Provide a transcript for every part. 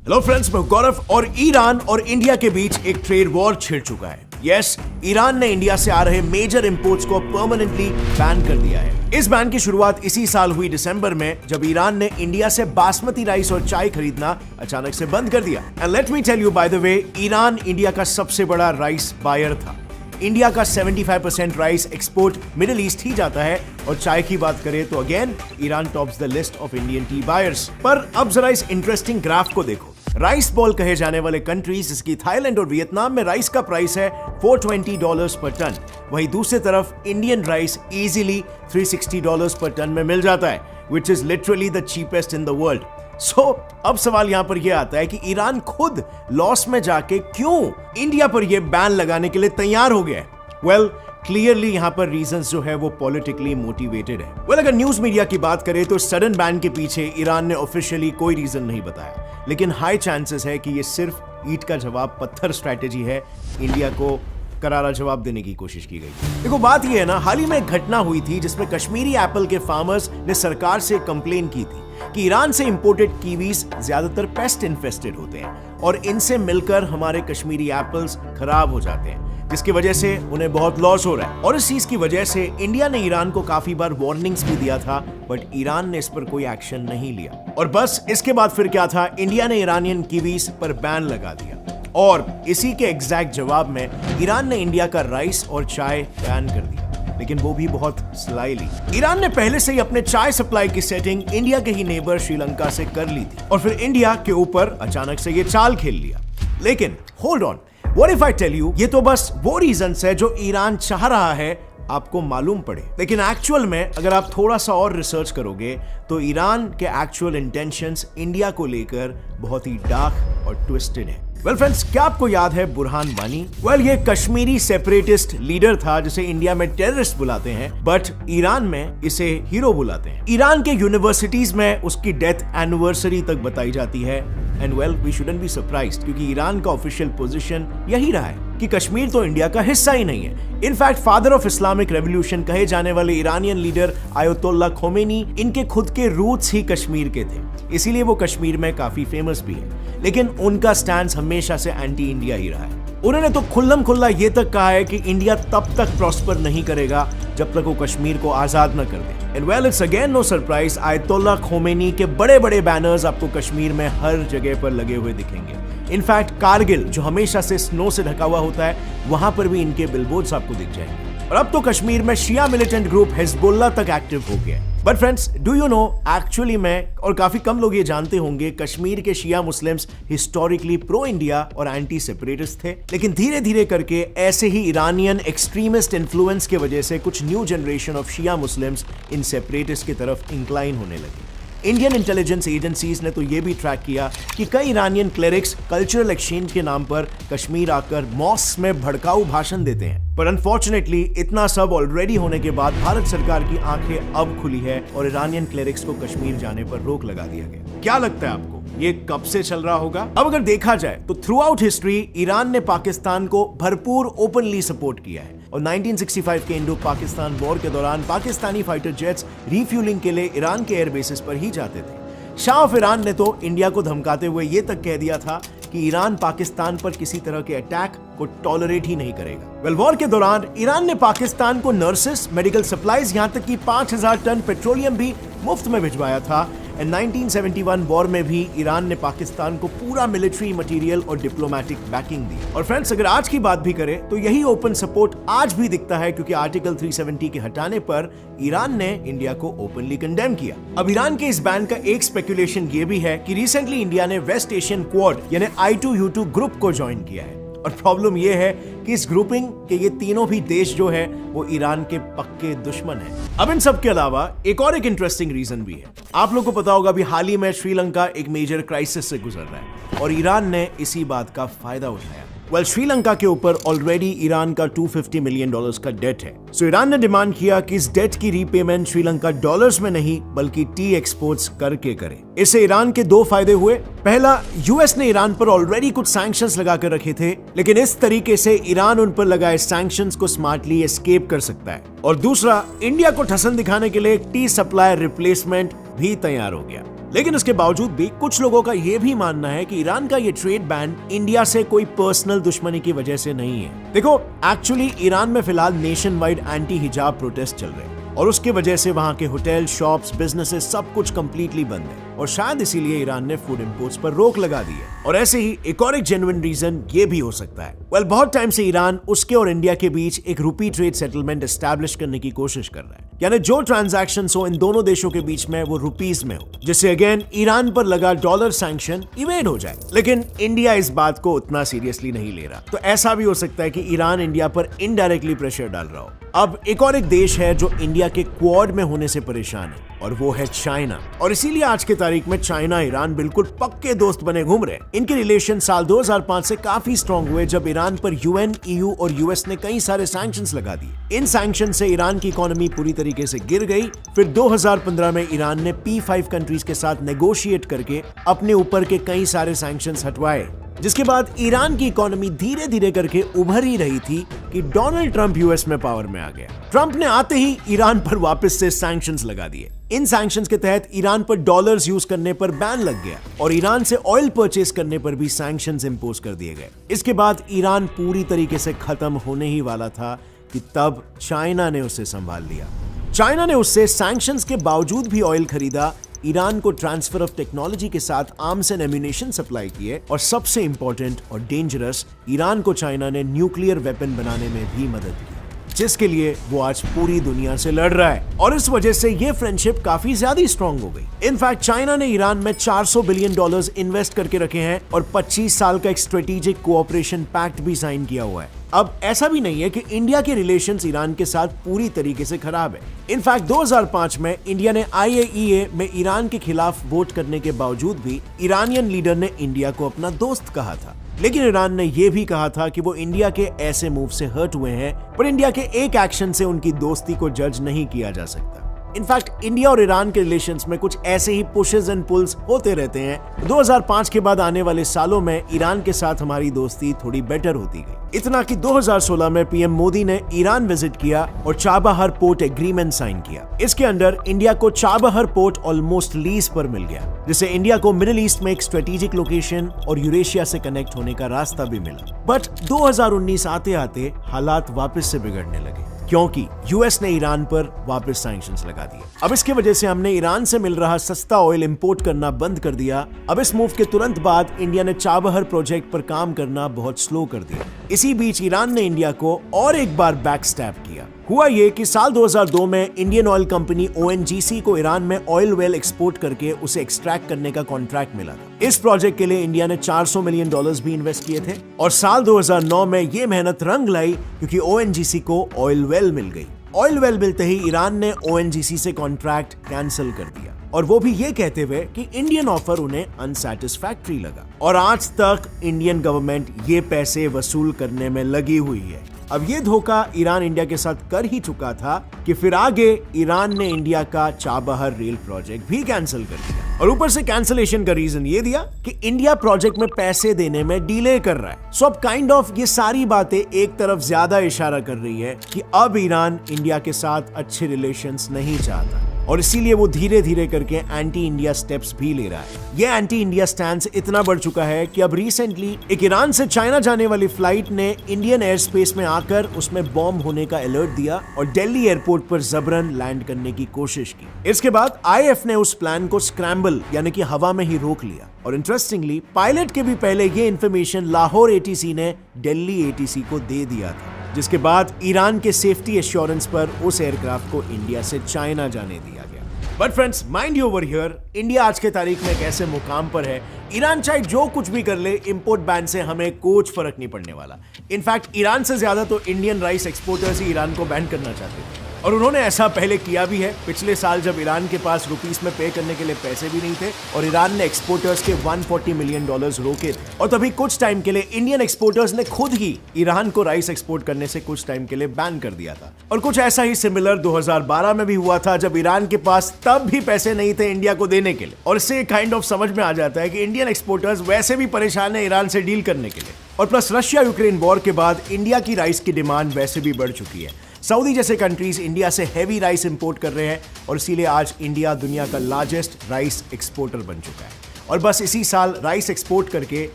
Hello friends, मैं गौरव। और Iran और इंडिया के बीच एक ट्रेड वॉर छिड़ चुका है। यस, ईरान ने इंडिया से आ रहे मेजर इंपोर्ट्स को परमानेंटली बैन कर दिया है। इस बैन की शुरुआत इसी साल हुई दिसंबर में, जब ईरान ने इंडिया से बासमती राइस और चाय खरीदना अचानक से बंद कर दिया। And let me tell you, by the way, Iran India का सबसे बड़ा राइस बायर था। इंडिया का 75% राइस एक्सपोर्ट मिडिल ईस्ट ही जाता है। और चाय की बात करें तो again Iran tops the list of Indian tea buyers. पर अब जरा इस इंटरेस्टिंग ग्राफ को देखो। राइस बॉल कहे जाने वाले कंट्रीज, जिसकी थाईलैंड और वियतनाम में राइस का प्राइस है $420 पर टन, वहीं दूसरी तरफ इंडियन राइस इजीली $360 पर टन में मिल जाता है, which is literally the cheapest in the world. So अब सवाल यहां पर यह आता है कि ईरान खुद लॉस में जाके क्यों इंडिया पर यह बैन लगाने के लिए तैयार हो गया है? वेल, क्लियरली यहां पर रीजंस जो है वो पॉलिटिकली मोटिवेटेड है। वेल, अगर न्यूज मीडिया की बात करें तो सडन बैन के पीछे ईरान ने ऑफिशियली कोई रीजन नहीं बताया, लेकिन हाई चांसेस है कि ये सिर्फ ईंट का जवाब पत्थर स्ट्रैटेजी है। इंडिया को करारा जवाब देने की कोशिश की गई। देखो, बात यह है ना, हाल ही में एक घटना हुई थी जिसमें कश्मीरी एप्पल के फार्मर्स ने सरकार से कंप्लेन की थी कि ईरान से इंपोर्टेड कीवीज ज्यादातर पेस्ट इन्फेस्टेड होते हैं और इनसे मिलकर हमारे कश्मीरी एप्पल्स खराब हो जाते हैं, जिसकी वजह से उन्हें बहुत लॉस हो रहा है। और इस चीज की वजह से इंडिया ने ईरान को काफी बार वार्निंग्स भी दिया था, बट ईरान ने इस पर कोई एक्शन नहीं लिया। और बस इसके बाद फिर क्या था, इंडिया ने ईरानियन कीवीज पर बैन लगा दिया। और इसी के एग्जैक्ट जवाब में ईरान ने इंडिया का राइस और चाय बैन कर दिया, लेकिन वो भी बहुत स्लाइली। ईरान ने पहले से ही अपने चाय सप्लाई की सेटिंग इंडिया के ही नेबर श्रीलंका से कर ली थी, और फिर इंडिया के ऊपर अचानक से ये चाल खेल लिया। लेकिन hold on, what if I tell you, ये तो बस वो रीजंस है जो ईरान चाह रहा है आपको मालूम पड़े, लेकिन एक्चुअल में अगर आप थोड़ा सा और रिसर्च करोगे तो ईरान के एक्चुअल इंटेंशंस इंडिया को लेकर बहुत ही डार्क और ट्विस्टेड है। वेल फ्रेंड्स, क्या आपको याद है बुरहान वानी? वेल, ये कश्मीरी सेपरेटिस्ट लीडर था जिसे इंडिया में टेररिस्ट बुलाते हैं, बट ईरान में इसे हीरो बुलाते हैं। ईरान के यूनिवर्सिटीज में उसकी डेथ एनिवर्सरी तक बताई जाती है। And well, we shouldn't be surprised, क्योंकि ईरान का ऑफिशियल पोजीशन यही रहा है कि कश्मीर तो इंडिया का हिस्सा ही नहीं है। In fact father of Islamic revolution कहे जाने वाले ईरानियन लीडर आयतुल्लाह खोमेनी, इनके खुद के रूट्स ही कश्मीर के थे, इसीलिए वो कश्मीर में काफी फेमस भी है। लेकिन उनका स्टैंड हमेशा से एंटी इंडिया ही रहा है। उन्होंने तो खुल्लम खुल्ला ये तक कहा है कि इंडिया तब तक प्रॉस्पर नहीं करेगा जब तक वो कश्मीर को आजाद न कर दे। And well, it's again no surprise, Ayatollah Khomeini के बड़े बड़े बैनर्स आपको कश्मीर में हर जगह पर लगे हुए दिखेंगे। इनफैक्ट कारगिल, जो हमेशा से स्नो से ढका हुआ होता है, वहां पर भी इनके बिलबोर्ड्स आपको दिख जाएंगे। और अब तो कश्मीर में शिया मिलिटेंट ग्रुप हिजबुल्लाह तक एक्टिव हो गया। But friends, do you know, actually मैं और काफी कम लोग ये जानते होंगे, कश्मीर के शिया मुस्लिम्स हिस्टोरिकली प्रो इंडिया और एंटी सेपरेटिस्ट थे, लेकिन धीरे धीरे करके ऐसे ही ईरानियन एक्सट्रीमिस्ट इन्फ्लुएंस की वजह से कुछ new generation of Shia Muslims इन सेपरेटिस्ट की तरफ इंक्लाइन होने लगे। इंडियन इंटेलिजेंस एजेंसीज ने तो ये भी ट्रैक किया कि कई ईरानियन क्लेरिक्स कल्चरल एक्सचेंज के नाम पर कश्मीर आकर मॉस्क में भड़काऊ भाषण देते हैं। पर अनफॉर्चुनेटली इतना सब ऑलरेडी होने के बाद भारत सरकार की आंखें अब खुली है और ईरानियन क्लेरिक्स को कश्मीर जाने पर रोक लगा दिया गया। क्या लगता है आपको, ये कब से चल रहा होगा? अब अगर देखा जाए तो थ्रू आउट हिस्ट्री ईरान ने पाकिस्तान को भरपूर ओपनली सपोर्ट किया है। और 1965 के इंडो पाकिस्तान वॉर के दौरान पाकिस्तानी फाइटर जेट्स रिफ्यूलिंग के लिए ईरान के एयरबेसेस पर ही जाते थे। शाह ऑफ ईरान ने तो इंडिया को धमकाते हुए ये तक कह दिया था कि ईरान पाकिस्तान पर किसी तरह के अटैक को टॉलरेट ही नहीं करेगा। वेल, वॉर के दौरान ईरान ने पाकिस्तान को नर्सेस, मेडिकल सप्लाईज, यहां तक कि 5000 टन पेट्रोलियम भी मुफ्त में भिजवाया था। एंड 1971 वॉर में भी ईरान ने पाकिस्तान को पूरा मिलिट्री मटेरियल और डिप्लोमेटिक बैकिंग दी। और फ्रेंड्स, अगर आज की बात भी करें तो यही ओपन सपोर्ट आज भी दिखता है, क्योंकि आर्टिकल 370 के हटाने पर ईरान ने इंडिया को ओपनली कंडेम किया। अब ईरान के इस बैन का एक स्पेकुलेशन ये भी है कि रिसेंटली इंडिया ने वेस्ट एशियन क्वाड यानी I2U2 ग्रुप को ज्वाइन किया है। और प्रॉब्लम यह है कि इस ग्रुपिंग के ये तीनों भी देश जो है वो ईरान के पक्के दुश्मन हैं। अब इन सब के अलावा एक इंटरेस्टिंग रीजन भी है। आप लोगों को पता होगा, अभी हाल ही में श्रीलंका एक मेजर क्राइसिस से गुजर रहा है और ईरान ने इसी बात का फायदा उठाया। वेल, श्रीलंका के ऊपर ऑलरेडी ईरान का $250 मिलियन का डेट है। सो ईरान ने डिमांड किया कि इस डेट की रीपेमेंट श्रीलंका डॉलर्स में नहीं बल्कि टी एक्सपोर्ट्स करके करे। इससे ईरान के दो फायदे हुए। पहला, यूएस ने ईरान पर ऑलरेडी कुछ सैंक्शंस लगा कर रखे थे, लेकिन इस तरीके से ईरान उन पर लगाए सैंक्शंस को स्मार्टली एस्केप कर सकता है। और दूसरा, इंडिया को ठसन दिखाने के लिए टी सप्लाई रिप्लेसमेंट भी तैयार हो गया। लेकिन इसके बावजूद भी कुछ लोगों का यह भी मानना है कि ईरान का ये ट्रेड बैन इंडिया से कोई पर्सनल दुश्मनी की वजह से नहीं है। देखो, एक्चुअली ईरान में फिलहाल नेशन वाइड एंटी हिजाब प्रोटेस्ट चल रहे हैं और उसके वजह से वहां के होटल, शॉप्स, बिजनेसेस सब कुछ कंप्लीटली बंद है और शायद इसीलिए ईरान ने फूड इंपोर्ट्स पर रोक लगा दी है। और ऐसे ही एक और जेन्युइन रीजन ये भी हो सकता है। बहुत टाइम से ईरान उसके और इंडिया के बीच एक रुपी ट्रेड सेटलमेंट एस्टैब्लिश करने की कोशिश कर रहा है, यानी जो ट्रांजैक्शन हो इन दोनों देशों के बीच में वो रुपीज में हो, जिससे अगेन ईरान पर लगा डॉलर सैंक्शन इवेड हो जाए। लेकिन इंडिया इस बात को उतना सीरियसली नहीं ले रहा, तो ऐसा भी हो सकता है कि ईरान इंडिया पर इनडायरेक्टली प्रेशर डाल रहा हो। अब एक और देश है जो इंडिया के क्वाड में होने से परेशान है और वो है चाइना। और इसीलिए आज के तारीख में चाइना ईरान बिल्कुल पक्के दोस्त बने घूम रहे हैं। इनके रिलेशन साल 2005 से काफी स्ट्रॉन्ग हुए जब ईरान पर यूएन, ईयू और यूएस ने कई सारे सैंक्शंस लगा दिए। इन सैंक्शन से ईरान की इकोनॉमी पूरी तरीके से गिर गई। फिर 2015 में ईरान ने P5 कंट्रीज के साथ नेगोशिएट करके अपने ऊपर के कई सारे सैंक्शंस हटवाए, जिसके बाद ईरान की इकोनॉमी धीरे धीरे करके उभर ही रही थी कि डोनाल्ड ट्रंप यूएस में पावर में आ गया। ट्रंप ने आते ही ईरान पर वापस से सैंक्शंस लगा दिए। इन सैंक्शंस के तहत ईरान पर डॉलर्स यूज करने पर बैन लग गया और ईरान से ऑयल परचेस करने पर भी सैंक्शंस इंपोज कर दिए गए। इसके बाद ईरान पूरी तरीके से खत्म होने ही वाला था कि तब चाइना ने उसे संभाल लिया। चाइना ने उससे सैंक्शंस के बावजूद भी ऑयल खरीदा, ईरान को ट्रांसफर ऑफ टेक्नोलॉजी के साथ आर्म्स एंड एम्यूनेशन सप्लाई किए और सबसे इंपॉर्टेंट और डेंजरस, ईरान को चाइना ने न्यूक्लियर वेपन बनाने में भी मदद की, जिसके लिए वो आज पूरी दुनिया से लड़ रहा है। और इस वजह से ये फ्रेंडशिप काफी ज्यादा स्ट्रांग हो गई। इनफैक्ट चाइना ने ईरान में $400 बिलियन इन्वेस्ट करके रखे हैं और 25 साल का एक स्ट्रेटेजिक कोऑपरेशन पैक्ट भी साइन किया हुआ है। अब ऐसा भी नहीं है कि इंडिया के रिलेशंस ईरान के साथ पूरी तरीके से खराब है। इनफैक्ट 2005 में इंडिया ने IAEA में ईरान के खिलाफ वोट करने के बावजूद भी ईरानियन लीडर ने इंडिया को अपना दोस्त कहा था। लेकिन ईरान ने यह भी कहा था कि वो इंडिया के ऐसे मूव से हर्ट हुए हैं, पर इंडिया के एक एक्शन से उनकी दोस्ती को जज नहीं किया जा सकता। इनफैक्ट इंडिया और ईरान के रिलेशंस में कुछ ऐसे ही पुशेस एंड पुल्स होते रहते हैं। 2005 के बाद आने वाले सालों में ईरान के साथ हमारी दोस्ती थोड़ी बेटर होती गई। इतना कि 2016 में पीएम मोदी ने ईरान विजिट किया और चाबहार पोर्ट एग्रीमेंट साइन किया। इसके अंडर इंडिया को चाबहार पोर्ट ऑलमोस्ट लीज पर मिल गया, जिससे इंडिया को मिडिल ईस्ट में एक स्ट्रेटेजिक लोकेशन और यूरेशिया से कनेक्ट होने का रास्ता भी मिला। बट 2019 आते आते हालात वापस से बिगड़ने लगे, क्योंकि यूएस ने ईरान पर वापस सैंक्शंस लगा दिए। अब इसकी वजह से हमने ईरान से मिल रहा सस्ता ऑयल इंपोर्ट करना बंद कर दिया। अब इस मूव के तुरंत बाद इंडिया ने चाबहार प्रोजेक्ट पर काम करना बहुत स्लो कर दिया। इसी बीच ईरान ने इंडिया को और एक बार बैकस्टैप किया। हुआ ये कि साल 2002 में इंडियन ऑयल कंपनी ONGC को ईरान में ऑयल वेल एक्सपोर्ट करके उसे एक्सट्रैक्ट करने का कॉन्ट्रैक्ट मिला था। इस प्रोजेक्ट के लिए इंडिया ने $400 मिलियन भी इन्वेस्ट किए थे और साल 2009 में ये मेहनत रंग लाई, क्योंकि ONGC को ऑयल वेल मिल गई। ऑयल वेल मिलते ही ईरान ने ONGC से कॉन्ट्रैक्ट कैंसिल कर दिया, और वो भी ये कहते हुए कि इंडियन ऑफर उन्हें अनसैटिस्फैक्टरी लगा। और आज तक इंडियन गवर्नमेंट ये पैसे वसूल करने में लगी हुई है। अब ये धोखा ईरान इंडिया के साथ कर ही चुका था कि फिर आगे ईरान ने इंडिया का चाबहार रेल प्रोजेक्ट भी कैंसिल कर दिया, और ऊपर से कैंसिलेशन का रीजन ये दिया कि इंडिया प्रोजेक्ट में पैसे देने में डिले कर रहा है। सो अब काइंड ऑफ ये सारी बातें एक तरफ ज्यादा इशारा कर रही है कि अब ईरान इंडिया के साथ अच्छे रिलेशंस नहीं चाहता, और इसीलिए वो धीरे धीरे करके एंटी इंडिया स्टेप्स भी ले रहा है। ये एंटी इंडिया स्टैंड इतना बढ़ चुका है कि अब रिसेंटली एक ईरान से चाइना जाने वाली फ्लाइट ने इंडियन एयर स्पेस में आकर उसमें बॉम्ब होने का अलर्ट दिया और दिल्ली एयरपोर्ट पर जबरन लैंड करने की कोशिश की। इसके बाद IF ने उस प्लान को स्क्रैम्बल यानी कि हवा में ही रोक लिया, और इंटरेस्टिंगली पायलट के भी पहले ये इन्फॉर्मेशन लाहौर ATC ने दिल्ली ATC को दे दिया था, जिसके बाद ईरान के सेफ्टी एश्योरेंस पर उस एयरक्राफ्ट को इंडिया से चाइना जाने दिया गया। But friends, mind you over here, India आज के तारीख में एक ऐसे मुकाम पर है, ईरान चाहे जो कुछ भी कर ले, इंपोर्ट बैन से हमें कुछ फर्क नहीं पड़ने वाला। इनफैक्ट ईरान से ज्यादा तो इंडियन राइस एक्सपोर्टर्स ही ईरान को बैन करना चाहते हैं, और उन्होंने ऐसा पहले किया भी है। पिछले साल जब ईरान के पास रुपीस में पे करने के लिए पैसे भी नहीं थे और ईरान ने एक्सपोर्टर्स के $140 मिलियन रोके थे, और तभी कुछ टाइम के लिए इंडियन एक्सपोर्टर्स ने खुद ही ईरान को राइस एक्सपोर्ट करने से कुछ टाइम के लिए बैन कर दिया था। और कुछ ऐसा ही सिमिलर 2012 में भी हुआ था, जब ईरान के पास तब भी पैसे नहीं थे इंडिया को देने के लिए। और इससे काइंड ऑफ समझ में आ जाता है कि इंडियन एक्सपोर्टर्स वैसे भी परेशान है ईरान से डील करने के लिए, और प्लस रशिया यूक्रेन वॉर के बाद इंडिया की राइस की डिमांड वैसे भी बढ़ चुकी है। सऊदी जैसे कंट्रीज इंडिया से हैवी राइस इंपोर्ट कर रहे हैं और इसीलिए आज इंडिया दुनिया का लार्जेस्ट राइस एक्सपोर्टर बन चुका है। और बस इसी साल राइस एक्सपोर्ट करके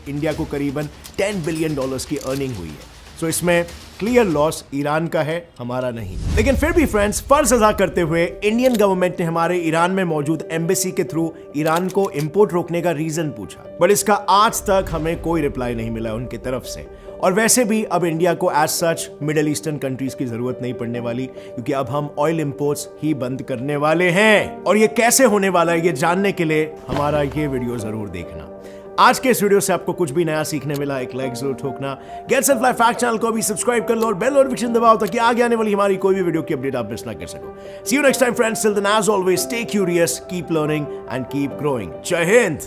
इंडिया को करीबन $10 बिलियन की अर्निंग हुई है। सो इसमें क्लियर लॉस ईरान का है, हमारा नहीं। लेकिन फिर भी फ्रेंड्स, फर्ज अदा करते हुए इंडियन गवर्नमेंट ने हमारे ईरान में मौजूद एम्बेसी के थ्रू ईरान को इंपोर्ट रोकने का रीजन पूछा, बट इसका आज तक हमें कोई रिप्लाई नहीं मिला उनकी तरफ से। और वैसे भी अब इंडिया को as such middle eastern countries की जरूरत नहीं पड़ने वाली, क्योंकि अब हम ऑयल इंपोर्ट्स ही बंद करने वाले हैं। और ये कैसे होने वाला है, ये जानने के लिए हमारा ये वीडियो जरूर देखना। आज के इस वीडियो से आपको कुछ भी नया सीखने मिला, एक लाइक जरूर ठोकना। Gets and fly fact channel को भी सब्सक्राइब कर लो और बेल नोटिफिकेशन दबाओ ताकि आगे आने वाली हमारी कोई भी वीडियो की अपडेट आप मिस ना कर सको। See you next time friends, till then as always stay curious, keep learning and keep growing. जय हिंद।